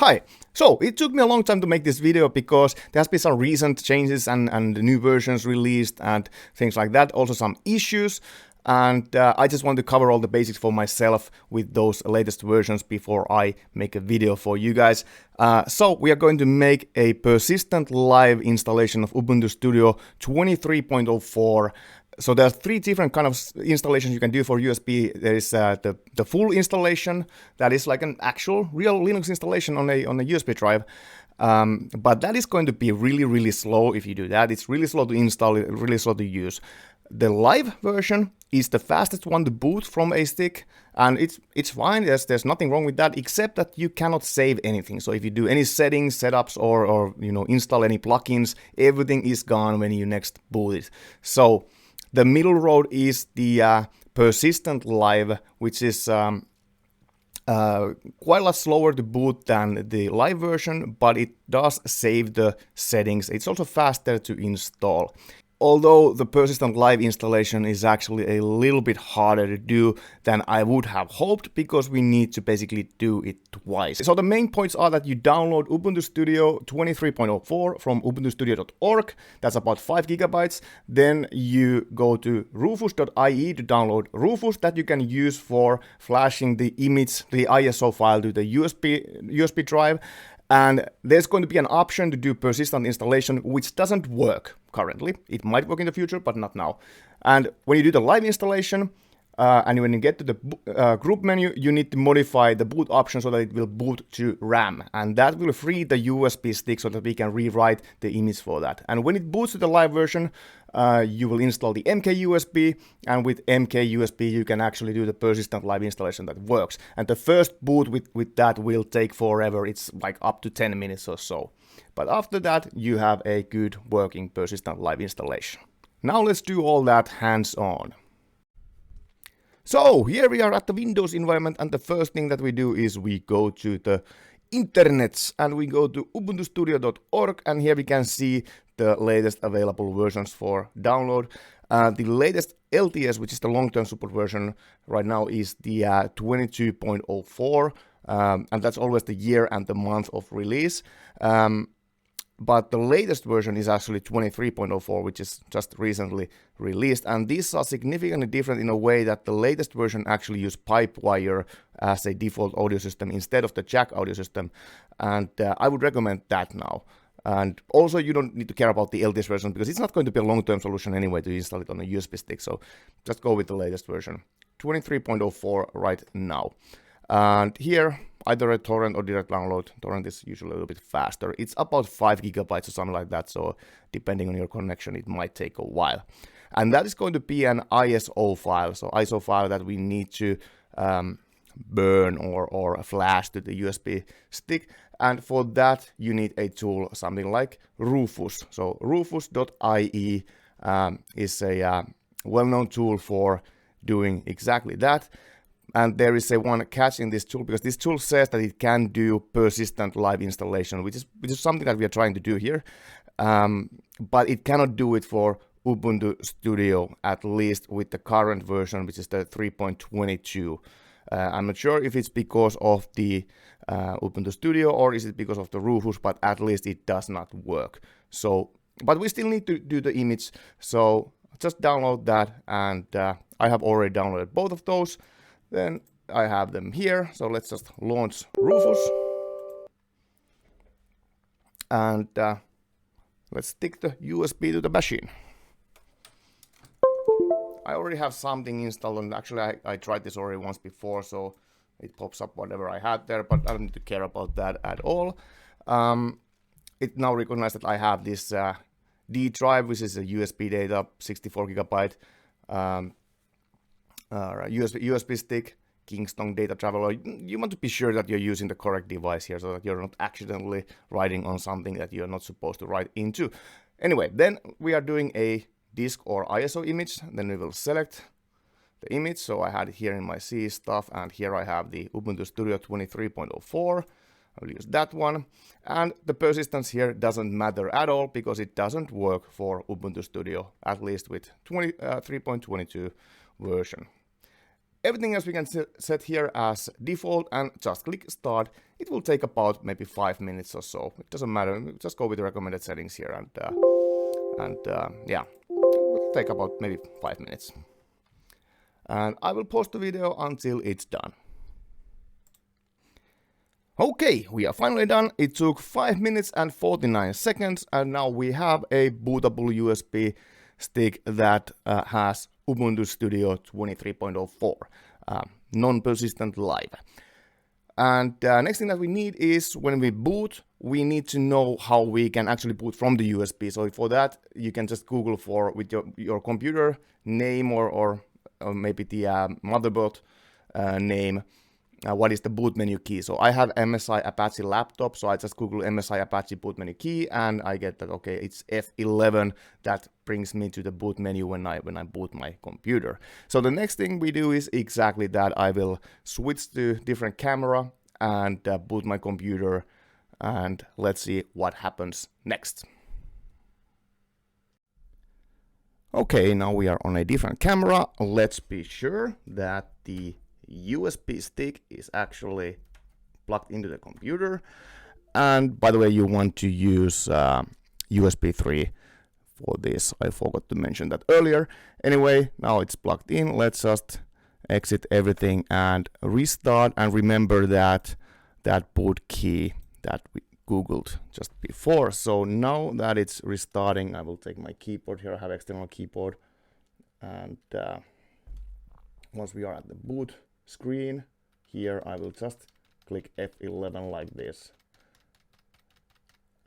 Hi! So, it took me a long time to make this video because there has been some recent changes and new versions released and things like that, also some issues. And I just want to cover all the basics for myself with those latest versions before I make a video for you guys. So we are going to make a persistent live installation of Ubuntu Studio 23.04. So there are three different kind of installations you can do for USB. There is the full installation, that is like an actual real Linux installation on a USB drive. But that is going to be really slow if you do that. It's really slow to install, really slow to use. The live version is the fastest one to boot from a stick, and it's fine. There's nothing wrong with that, except that you cannot save anything. So if you do any settings, setups, or install any plugins, everything is gone when you next boot it. So the middle road is the persistent live, which is quite a lot slower to boot than the live version, but it does save the settings. It's also faster to install. Although the persistent live installation is actually a little bit harder to do than I would have hoped, because we need to basically do it twice. So the main points are that you download Ubuntu Studio 23.04 from ubuntustudio.org. That's about 5 gigabytes. Then you go to rufus.ie to download Rufus, that you can use for flashing the image, the ISO file, to the USB drive. And there's going to be an option to do persistent installation, which doesn't work currently. It might work in the future, but not now. And when you do the live installation, and when you get to the group menu, you need to modify the boot option so that it will boot to RAM. And that will free the USB stick so that we can rewrite the image for that. And when it boots to the live version, you will install the MKUSB, and with MKUSB you can actually do the persistent live installation that works. And the first boot with that will take forever. It's like up to 10 minutes or so. But after that you have a good working persistent live installation. Now let's do all that hands-on. So here we are at the Windows environment, and the first thing that we do is we go to the internets and we go to ubuntustudio.org, and here we can see the latest available versions for download. The latest LTS, which is the long-term support version right now, is the 22.04, and that's always the year and the month of release. But the latest version is actually 23.04, which is just recently released. And these are significantly different in a way that the latest version actually uses Pipewire as a default audio system instead of the jack audio system. And I would recommend that now. And also you don't need to care about the LTS version, because it's not going to be a long-term solution anyway to install it on a USB stick. So just go with the latest version, 23.04 right now. And here, either a torrent or direct download. Torrent is usually a little bit faster. It's about 5 gigabytes or something like that, so depending on your connection, it might take a while. And that is going to be an ISO file, so ISO file that we need to burn or flash to the USB stick. And for that, you need a tool, something like Rufus. So rufus.ie is a well-known tool for doing exactly that. And there is a one catch in this tool, because this tool says that it can do persistent live installation, which is something that we are trying to do here. But it cannot do it for Ubuntu Studio, at least with the current version, which is the 3.22. I'm not sure if it's because of the Ubuntu Studio or is it because of the Rufus, but at least it does not work. So, but we still need to do the image, so just download that, and I have already downloaded both of those. Then I have them here, so let's just launch Rufus. And let's stick the USB to the machine. I already have something installed, and actually I tried this already once before, so it pops up whatever I had there, but I don't need to care about that at all. It now recognizes that I have this D drive, which is a USB data, 64 gigabyte. USB stick, Kingston data traveler. You want to be sure that you're using the correct device here, so that you're not accidentally writing on something that you're not supposed to write into. Anyway, then we are doing a disk or ISO image. Then we will select the image. So I had it here in my C stuff, and here I have the Ubuntu Studio 23.04. I will use that one. And the persistence here doesn't matter at all, because it doesn't work for Ubuntu Studio, at least with 3.22 version. everything else we can set here as default and just click start. It will take about maybe 5 minutes or so. It doesn't matter. Just go with the recommended settings here and yeah, it will take about maybe 5 minutes. And I will pause the video until it's done. Okay, we are finally done. It took 5 minutes and 49 seconds, and now we have a bootable USB stick that has Ubuntu Studio 23.04, non-persistent live. And next thing that we need is when we boot, we need to know how we can actually boot from the USB. So for that, you can just Google for with your computer name or maybe the motherboard name. What is the boot menu key? So I have MSI Apache laptop, so I just Google MSI Apache boot menu key, and I get that okay, it's F11. That brings me to the boot menu when I boot my computer. So the next thing we do is exactly that. I will switch to different camera and boot my computer, and let's see what happens next. Okay, now we are on a different camera. Let's be sure that the USB stick is actually plugged into the computer. And by the way, you want to use USB 3 for this. I forgot to mention that earlier. Anyway, now it's plugged in. Let's just exit everything and restart. And remember that boot key that we Googled just before. So now that it's restarting, I will take my keyboard here. I have external keyboard. And once we are at the boot screen here, I will just click F11 like this,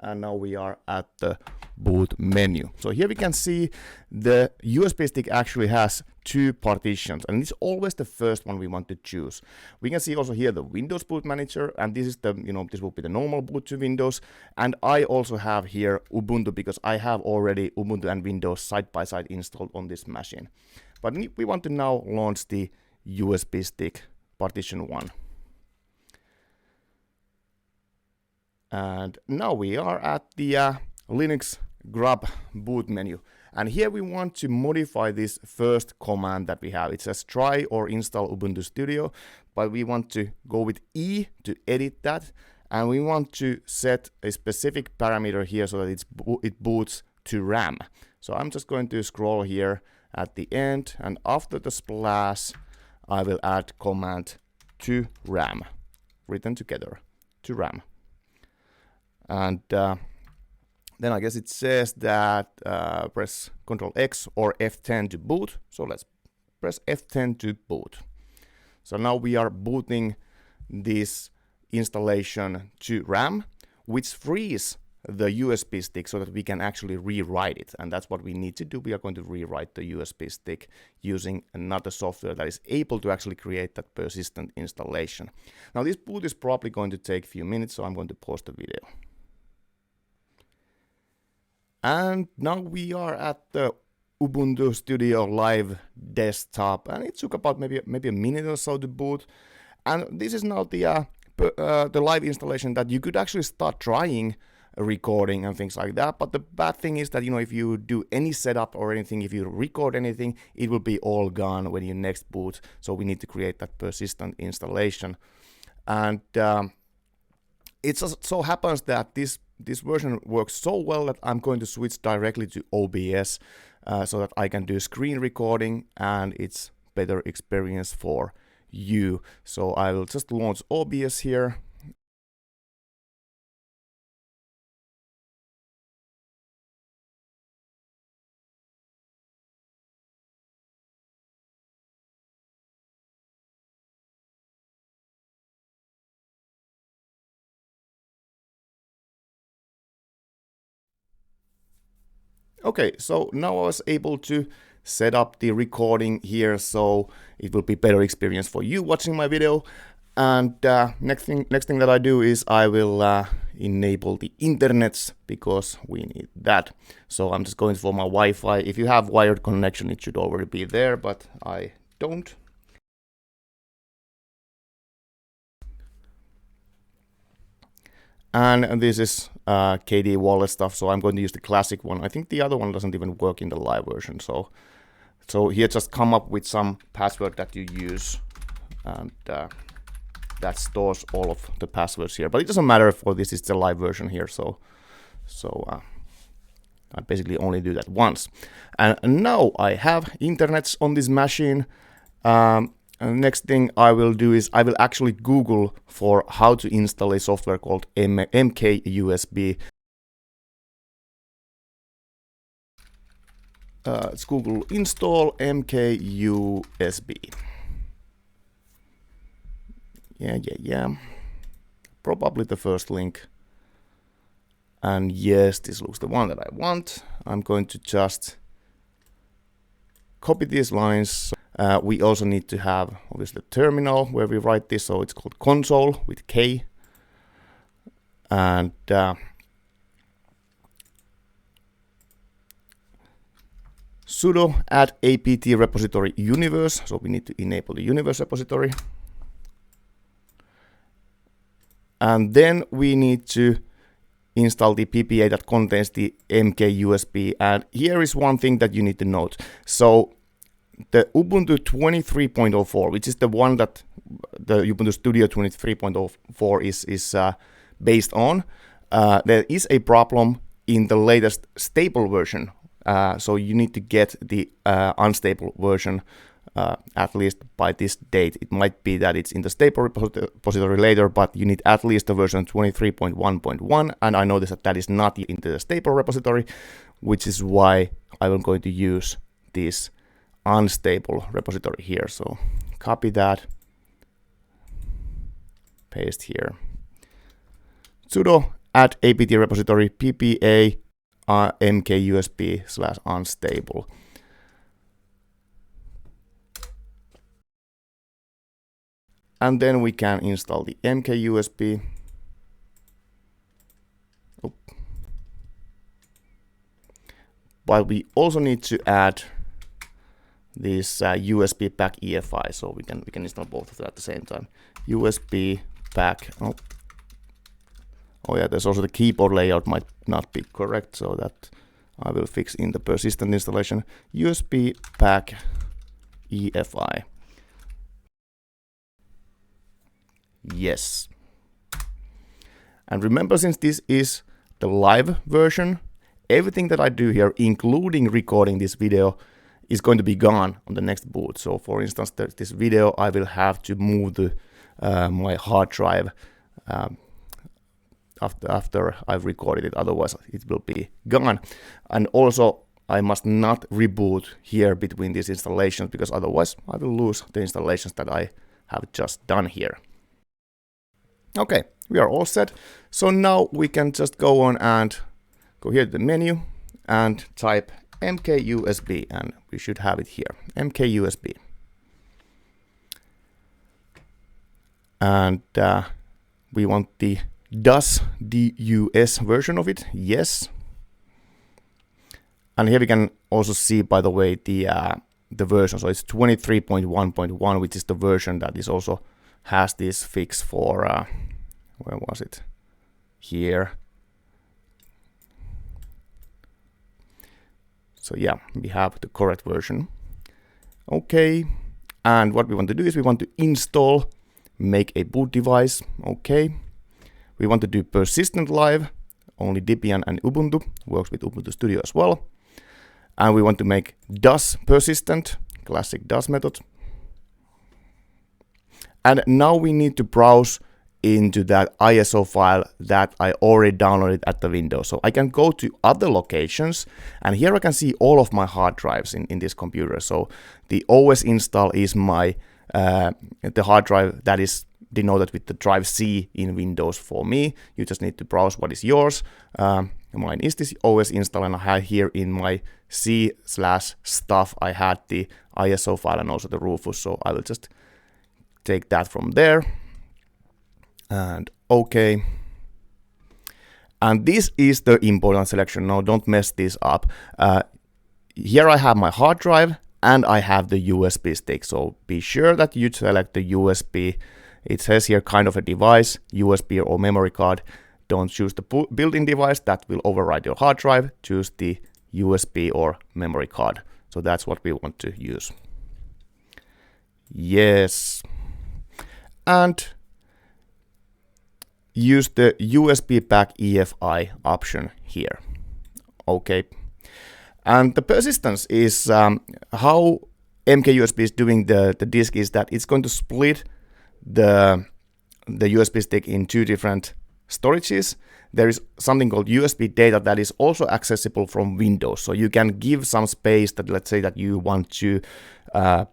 and now we are at the boot menu. So here we can see the USB stick actually has two partitions, and it's always the first one we want to choose. We can see also here the Windows boot manager, and this is the this will be the normal boot to Windows, and I also have here Ubuntu because I have already Ubuntu and Windows side by side installed on this machine. But we want to now launch the USB stick partition 1. And now we are at the Linux grub boot menu. And here we want to modify this first command that we have. It says try or install Ubuntu Studio, but we want to go with E to edit that. And we want to set a specific parameter here so that it boots to RAM. So I'm just going to scroll here at the end, and after the splash, I will add command to RAM, written together, to RAM. And then I guess it says that press Ctrl X or F10 to boot. So let's press F10 to boot. So now we are booting this installation to RAM, which frees the USB stick so that we can actually rewrite it. And that's what we need to do. We are going to rewrite the USB stick using another software that is able to actually create that persistent installation. Now this boot is probably going to take a few minutes, so I'm going to pause the video. And now we are at the Ubuntu Studio Live desktop, and it took about maybe a minute or so to boot. And this is now the live installation that you could actually start trying recording and things like that. But the bad thing is that, if you do any setup or anything, if you record anything, it will be all gone when you next boot. So we need to create that persistent installation. And it so happens that this version works so well that I'm going to switch directly to OBS so that I can do screen recording and it's better experience for you. So I will just launch OBS here. Okay, so now I was able to set up the recording here, so it will be better experience for you watching my video. And next thing that I do is I will enable the internets because we need that. So I'm just going for my Wi-Fi. If you have wired connection, it should already be there, but I don't. And this is KD wallet stuff, so I'm going to use the classic one. I think the other one doesn't even work in the live version, so So here just come up with some password that you use, and that stores all of the passwords here. But it doesn't matter for this, it's the live version here, so I basically only do that once. And now I have internets on this machine. And the next thing I will do is I will actually Google for how to install a software called MKUSB. Let's Google install MKUSB. Yeah. Probably the first link. And yes, this looks the one that I want. I'm going to just copy these lines. We also need to have obviously the terminal where we write this, so it's called console with K. And sudo add apt repository universe, so we need to enable the universe repository. And then we need to install the PPA that contains the MKUSB. And here is one thing that you need to note. So the Ubuntu 23.04, which is the one that the Ubuntu Studio 23.04 is based on, there is a problem in the latest stable version. So you need to get the unstable version at least by this date. It might be that it's in the stable repository later, but you need at least the version 23.1.1, and I noticed that that is not in the stable repository, which is why I'm going to use this unstable repository here. So copy that, paste here, sudo add apt repository ppa mkusb/unstable. And then we can install the MKUSB. But we also need to add this USB pack EFI, so we can install both of them at the same time. USB pack. Oh yeah, there's also the keyboard layout might not be correct, so that I will fix in the persistent installation. USB pack EFI. Yes. And remember, since this is the live version, everything that I do here, including recording this video, is going to be gone on the next boot. So for instance, this video, I will have to move my hard drive after I've recorded it, otherwise it will be gone. And also I must not reboot here between these installations, because otherwise I will lose the installations that I have just done here. Okay, we are all set. So now we can just go on and go here to the menu and type MKUSB, and we should have it here, MKUSB. And we want the DUS version of it, yes. And here we can also see, by the way, the version. So it's 23.1.1, which is the version that is also has this fix for, where was it? Here. So yeah, we have the correct version. Okay, and what we want to do is we want to install, make a boot device. Okay, we want to do persistent live, only Debian and Ubuntu, works with Ubuntu Studio as well. And we want to make DUS persistent, classic DUS method. And now we need to browse into that ISO file that I already downloaded at the Windows. So I can go to other locations, and here I can see all of my hard drives in this computer. So the OS install is my the hard drive that is denoted with the drive C in Windows for me. You just need to browse what is yours. Mine is this OS install, and I have here in my C/stuff I had the ISO file and also the Rufus. So I will just take that from there. And okay. And this is the important selection. Now don't mess this up. Here I have my hard drive and I have the USB stick. So be sure that you select the USB. It says here kind of a device, USB or memory card. Don't choose the built-in device that will override your hard drive. Choose the USB or memory card. So that's what we want to use. Yes. And use the USB back EFI option here. Okay. And the persistence is how MKUSB is doing the disk is that it's going to split the USB stick in two different storages. There is something called USB data that is also accessible from Windows. So you can give some space that, let's say that you want to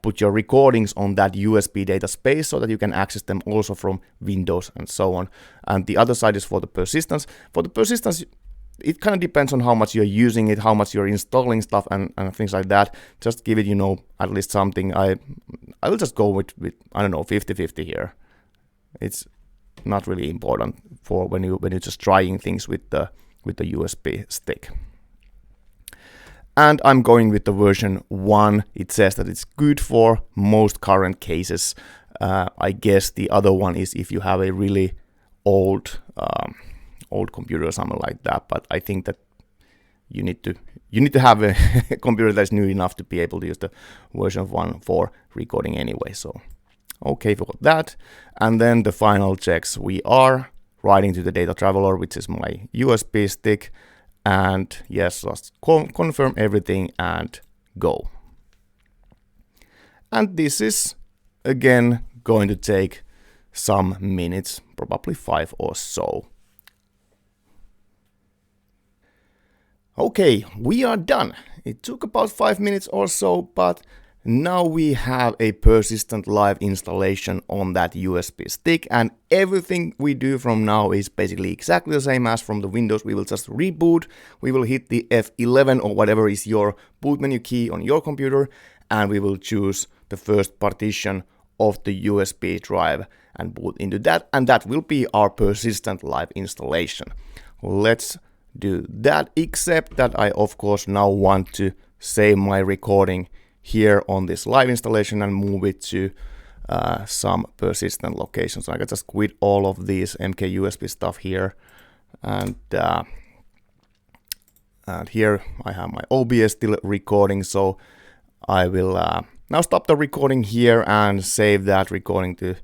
put your recordings on that USB data space so that you can access them also from Windows and so on. And the other side is for the persistence. For the persistence, it kind of depends on how much you're using it, how much you're installing stuff and things like that. Just give it, you know, at least something. I will just go with I don't know, 50-50 here. It's not really important for when you're just trying things with the USB stick. And I'm going with the version 1. It says that it's good for most current cases. I guess the other one is if you have a really old computer or something like that. But I think that you need to have a computer that's new enough to be able to use the version 1 for recording anyway. So okay for that. And then the final checks. We are writing to the data traveler, which is my USB stick. And yes, let's confirm everything and go. And this is again going to take some minutes, probably 5 or so. Okay, we are done. It took about 5 minutes or so, but now we have a persistent live installation on that USB stick, and everything we do from now is basically exactly the same as from the Windows. We will just reboot, we will hit the F11 or whatever is your boot menu key on your computer, and we will choose the first partition of the USB drive and boot into that, and that will be our persistent live installation. Let's do that, except that I of course now want to save my recording here on this live installation and move it to some persistent locations. So I can just quit all of these MKUSB stuff here, and here I have my OBS still recording, so I will now stop the recording here and save that recording to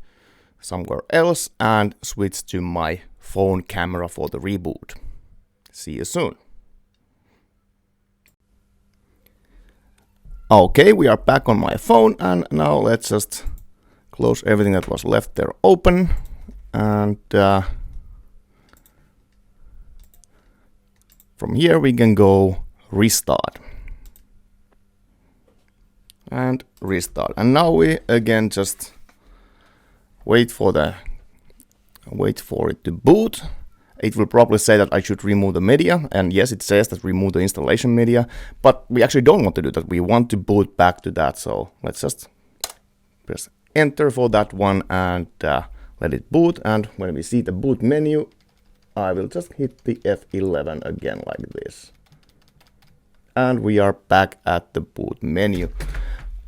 somewhere else and switch to my phone camera for the reboot. See you soon. Okay, we are back on my phone, and now let's just close everything that was left there open, and from here we can go restart and restart. And now we again just wait for it to boot. It will probably say that I should remove the media, and yes, it says that remove the installation media, but we actually don't want to do that. We want to boot back to that, so let's just press enter for that one and let it boot. And when we see the boot menu, I will just hit the F11 again like this. And we are back at the boot menu.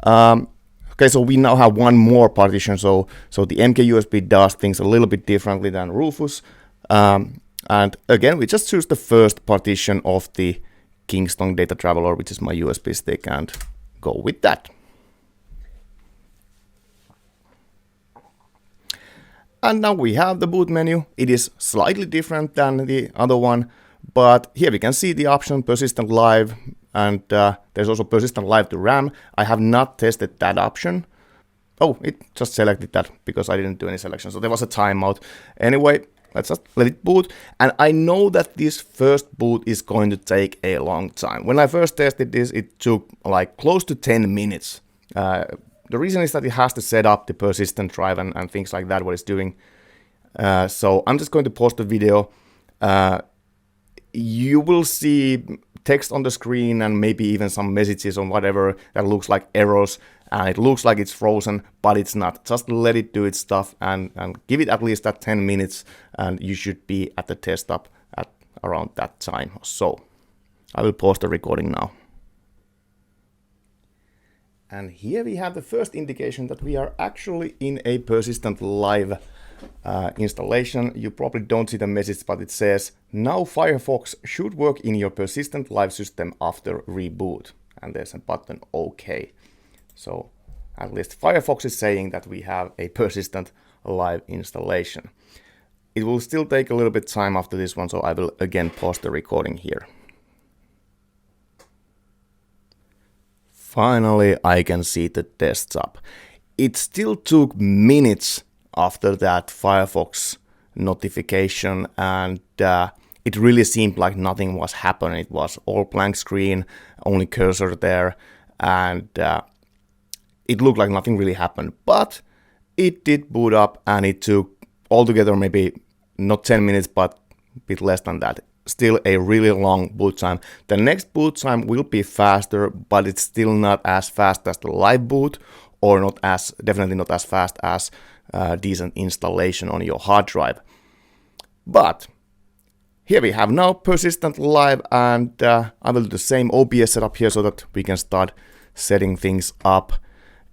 Okay, so we now have one more partition, so the MKUSB does things a little bit differently than Rufus. And again, we just choose the first partition of the Kingston Data Traveler, which is my USB stick, and go with that. And now we have the boot menu. It is slightly different than the other one, but here we can see the option persistent live, and there's also persistent live to RAM. I have not tested that option. Oh, it just selected that because I didn't do any selection, so there was a timeout. Anyway, let's just let it boot. And I know that this first boot is going to take a long time. When I first tested this, it took like close to 10 minutes. The reason is that it has to set up the persistent drive and things like that, what it's doing. So I'm just going to pause the video. You will see text on the screen and maybe even some messages or whatever that looks like errors. And it looks like it's frozen, but it's not. Just let it do its stuff and give it at least that 10 minutes, and you should be at the test up at around that time or so. I will pause the recording now. And here we have the first indication that we are actually in a persistent live installation. You probably don't see the message, but it says, now Firefox should work in your persistent live system after reboot. and there's a button OK. So at least Firefox is saying that we have a persistent live installation. It will still take a little bit time after this one, so I will again pause the recording here. Finally, I can see the desktop. It still took minutes after that Firefox notification, and it really seemed like nothing was happening. It was all blank screen, only cursor there, and it looked like nothing really happened. But it did boot up, and it took altogether maybe not 10 minutes, but a bit less than that. Still a really long boot time. The next boot time will be faster, but it's still not as fast as the live boot, or definitely not as fast as decent installation on your hard drive. But here we have now persistent live, and I will do the same OBS setup here so that we can start setting things up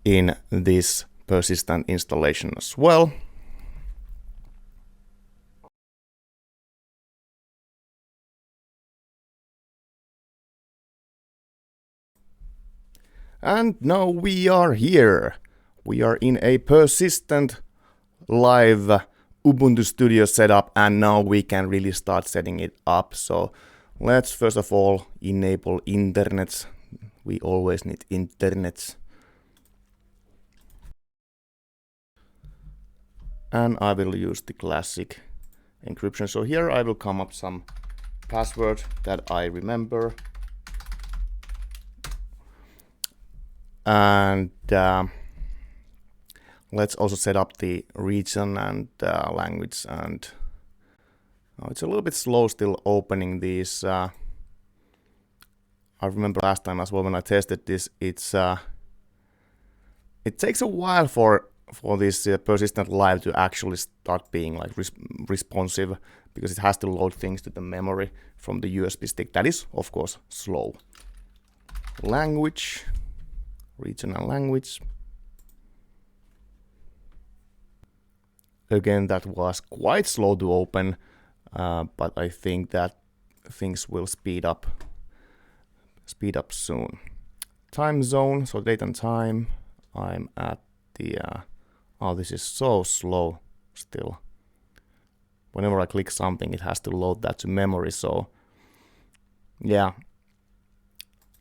in this persistent installation as well. And now we are here. We are in a persistent live Ubuntu Studio setup, and now we can really start setting it up. So let's first of all enable internet. We always need internet. And I will use the classic encryption. So here I will come up some password that I remember. And let's also set up the region and language. And it's a little bit slow still opening these. I remember last time as well when I tested this, it takes a while for this persistent live to actually start being like responsive, because it has to load things to the memory from the USB stick. That is, of course, slow. Language. Regional language. Again, that was quite slow to open, but I think that things will speed up soon. Time zone, so date and time. I'm at the oh, this is so slow still. Whenever I click something, it has to load that to memory, so yeah.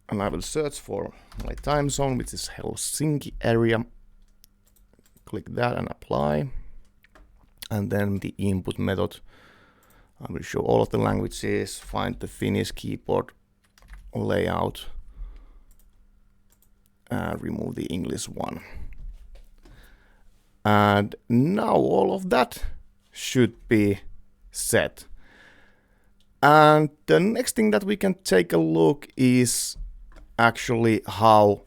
And I will search for my time zone, which is Helsinki area. Click that and apply. And then the input method. I will show all of the languages, find the Finnish keyboard layout, and remove the English one. And now all of that should be set. And the next thing that we can take a look is actually how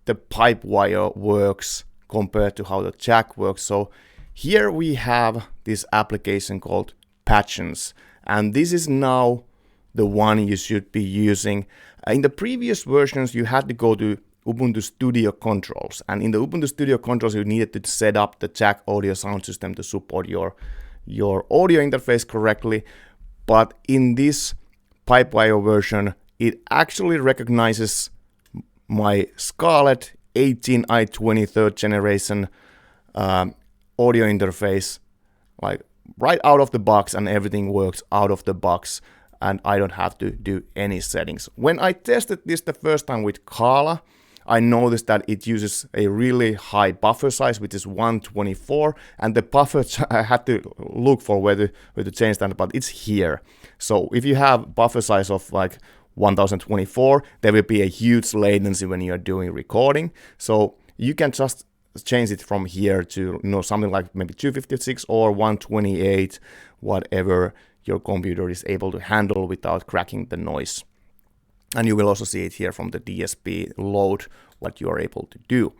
the pipe wire works compared to how the jack works. So here we have this application called Patches, and this is now the one you should be using. In the previous versions, you had to go to Ubuntu Studio controls, and in the Ubuntu Studio controls, you needed to set up the jack audio sound system to support your audio interface correctly. But in this Pipewire version, it actually recognizes my Scarlett 18i20 third generation audio interface, like right out of the box, and everything works out of the box, and I don't have to do any settings. When I tested this the first time with Kala, I noticed that it uses a really high buffer size, which is 124, and the buffer, I had to look for where to change that, but it's here. So if you have buffer size of like 1024, there will be a huge latency when you're doing recording. So you can just change it from here to something like maybe 256 or 128, whatever your computer is able to handle without cracking the noise. And you will also see it here from the DSP load, what you are able to do.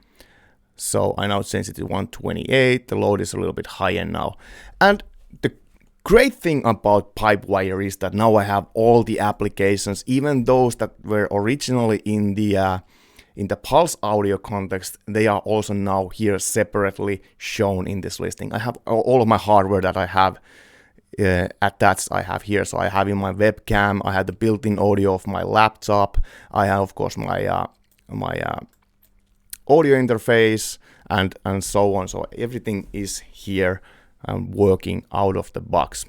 So I now change it to 128. The load is a little bit higher now. And the great thing about Pipewire is that now I have all the applications, even those that were originally in the Pulse audio context, they are also now here separately shown in this listing. I have all of my hardware that I have attached I have here. So I have in my webcam, I have the built-in audio of my laptop, I have of course my audio interface and so on. So everything is here and working out of the box.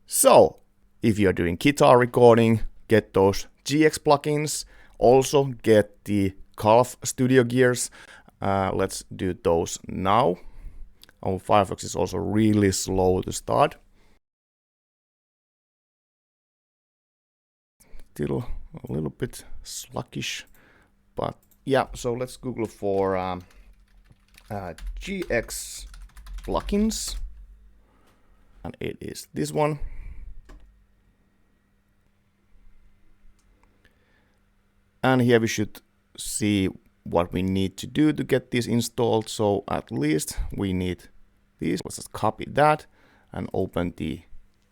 So if you're doing guitar recording, get those GX plugins. Also get the Calf studio gears. Let's do those now. Our Firefox is also really slow to start. Still a little bit sluggish, but yeah, so let's Google for GX plugins. And it is this one. And here we should see what we need to do to get this installed. So at least we need this. Let's just copy that and open the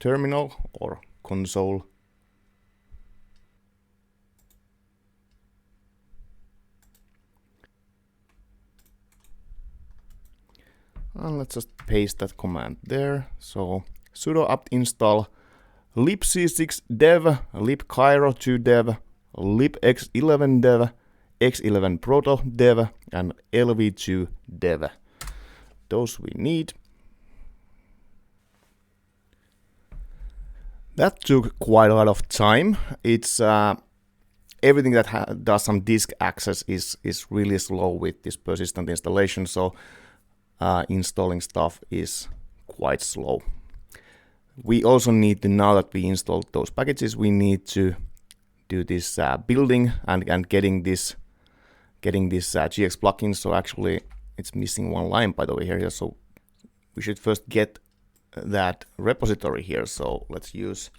terminal or console. And let's just paste that command there. So sudo apt install libc6dev, libcairo2dev, libx11dev, x11proto-dev, and lv2dev. Those we need. That took quite a lot of time. It's everything that does some disk access is really slow with this persistent installation. So installing stuff is quite slow. We also need to, now that we installed those packages, we need to do this building and getting this GX plugin. So actually it's missing one line by the way here. So we should first get that repository here. So let's use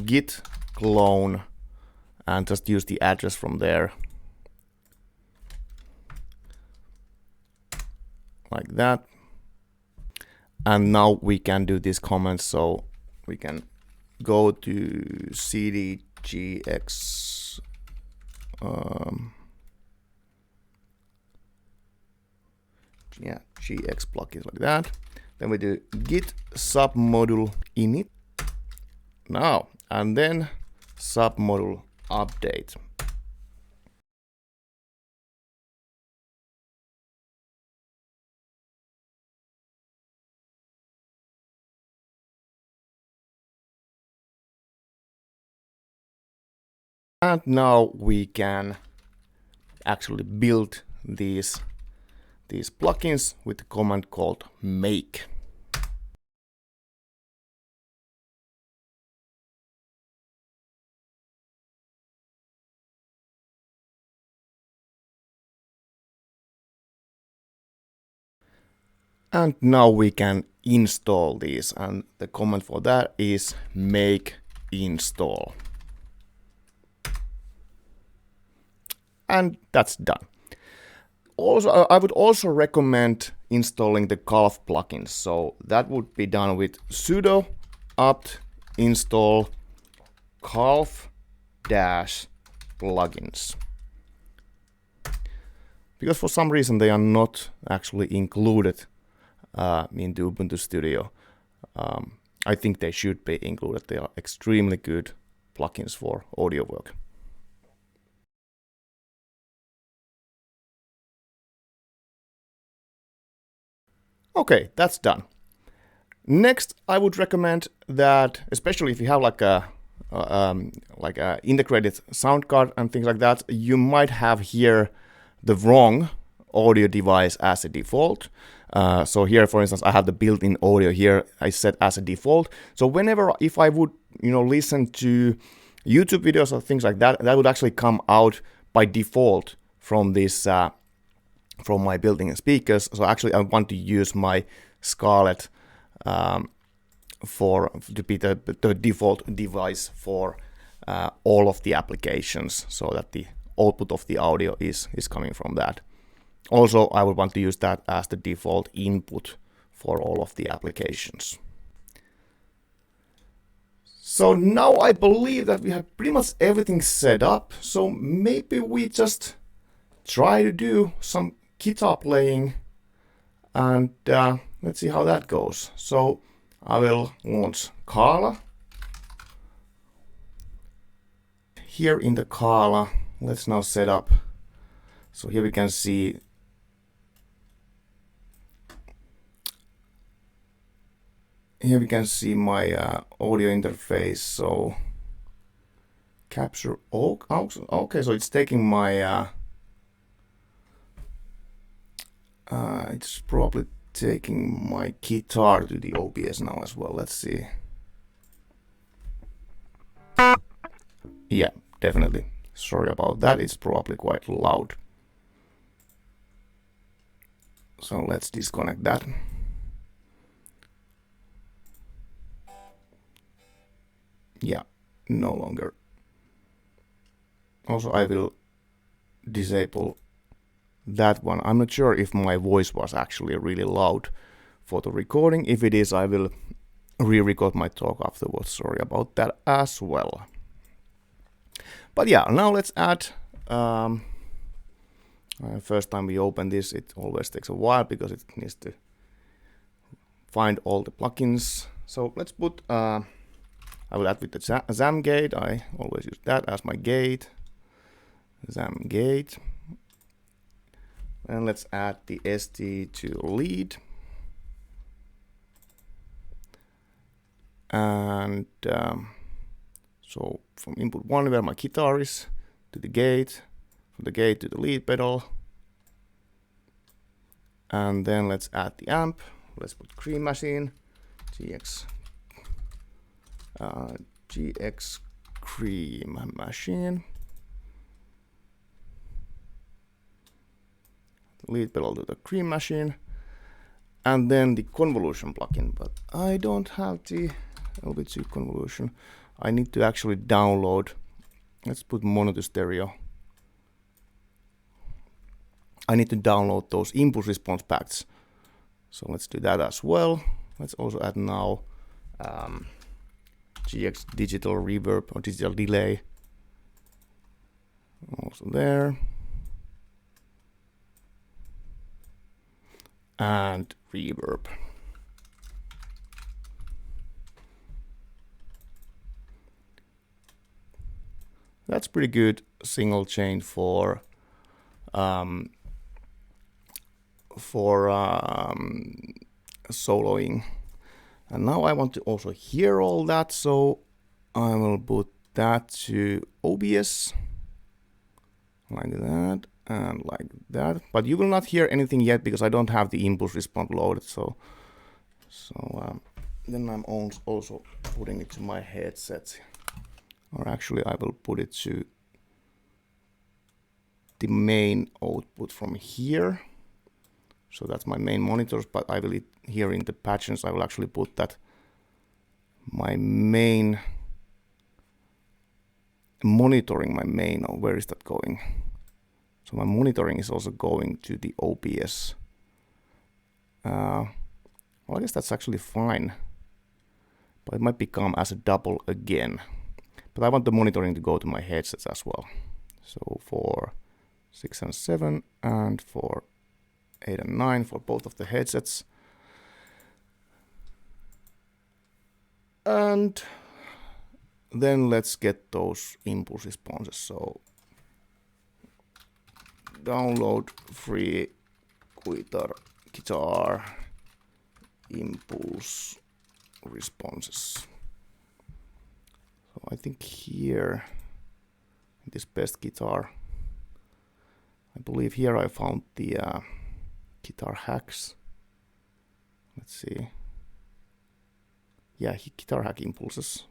git clone and just use the address from there. Like that. And now we can do these comments. So we can go to cd gx gx plugins like that. Then we do git submodule init now, and then submodule update. And now we can actually build these plugins with the command called make. And now we can install these, and the command for that is make install. And that's done. Also, I would also recommend installing the Calf plugins. So that would be done with sudo apt install calf-plugins. Because for some reason they are not actually included into Ubuntu Studio. I think they should be included. They are extremely good plugins for audio work. Okay, that's done. Next, I would recommend that, especially if you have like a integrated sound card and things like that, you might have here the wrong audio device as a default. So here, for instance, I have the built-in audio here. I set as a default. So whenever, if I would, listen to YouTube videos or things like that, that would actually come out by default from this. From my built-in speakers. So actually I want to use my Scarlett to be the default device for all of the applications, so that the output of the audio is coming from that. Also, I would want to use that as the default input for all of the applications. So now I believe that we have pretty much everything set up. So maybe we just try to do some guitar playing and let's see how that goes. So I will launch Kala. Here in the Kala, let's now set up. So here we can see my audio interface. So capture aux. Okay, so it's taking my it's probably taking my guitar to the OBS now as well. Let's see. Yeah, definitely. Sorry about that. It's probably quite loud. So let's disconnect that. Yeah, no longer. Also, I will disable that one. I'm not sure if my voice was actually really loud for the recording. If it is, I will re-record my talk afterwards. Sorry about that as well. But yeah, now let's add. First time we open this, it always takes a while because it needs to find all the plugins. So let's put. I will add with the XAM gate. I always use that as my gate. XAM gate. And let's add the ST to lead. And so from input 1 where my guitar is to the gate, from the gate to the lead pedal. And then let's add the amp. Let's put Cream Machine, GX Cream Machine. Lead pedal to the Cream Machine. And then the convolution plugin, but I don't have the LB2 convolution. I need to actually download. Let's put mono to stereo. I need to download those impulse response packs. So let's do that as well. Let's also add now GX digital reverb or digital delay. Also there. And reverb. That's pretty good single chain for soloing. And now I want to also hear all that, so I will put that to OBS like that and like that. But you will not hear anything yet because I don't have the impulse response loaded. So then I'm also putting it to my headset. Or actually I will put it to the main output from here. So that's my main monitors, but I will here in the patterns, I will actually put that my main monitoring, my main, or where is that going? So my monitoring is also going to the OBS. Well, I guess that's actually fine, but it might become as a double again. But I want the monitoring to go to my headsets as well. So for 6 and 7 and for 8 and 9 for both of the headsets. And then let's get those impulse responses. So download free guitar impulse responses. So I think here, this best guitar, I believe here I found the guitar hacks. Let's see. Yeah, guitar hack impulses.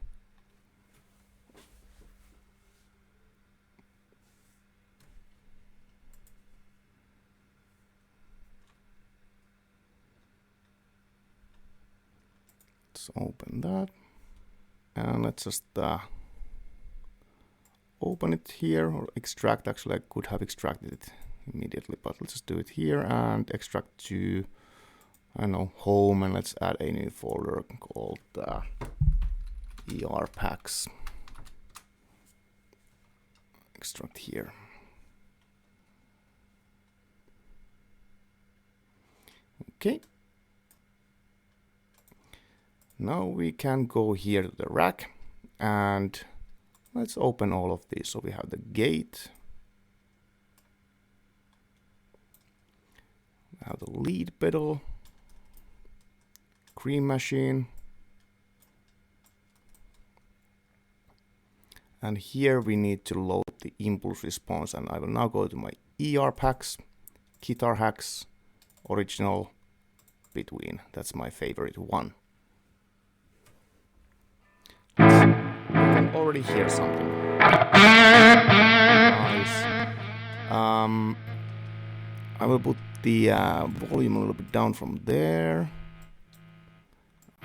Let's open that. And let's just open it here, or extract. Actually, I could have extracted it immediately, but let's just do it here and extract to, I don't know, home, and let's add a new folder called ER packs. Extract here. Okay. Now we can go here to the rack and let's open all of these. So we have the gate, we have the lead pedal, cream machine, and here we need to load the impulse response, and I will now go to my ER packs, guitar hacks, original, between. That's my favorite one. We can already hear something. Nice. I will put the volume a little bit down from there.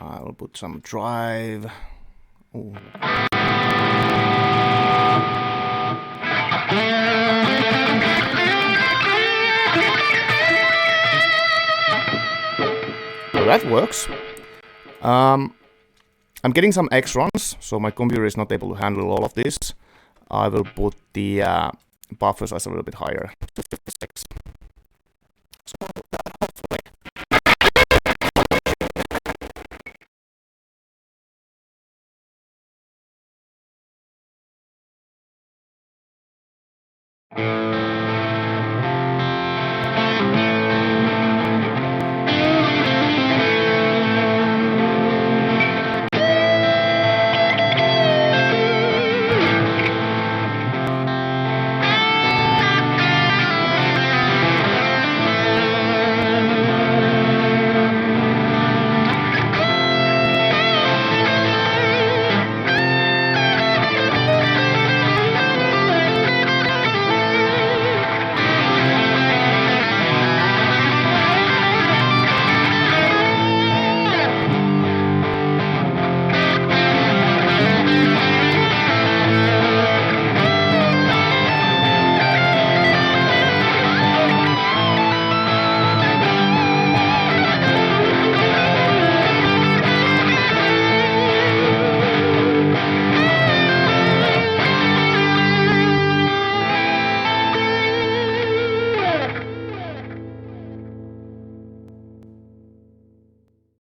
I will put some drive. Ooh. So that works. I'm getting some X-runs, so my computer is not able to handle all of this. I will put the buffer size a little bit higher to 56. So hopefully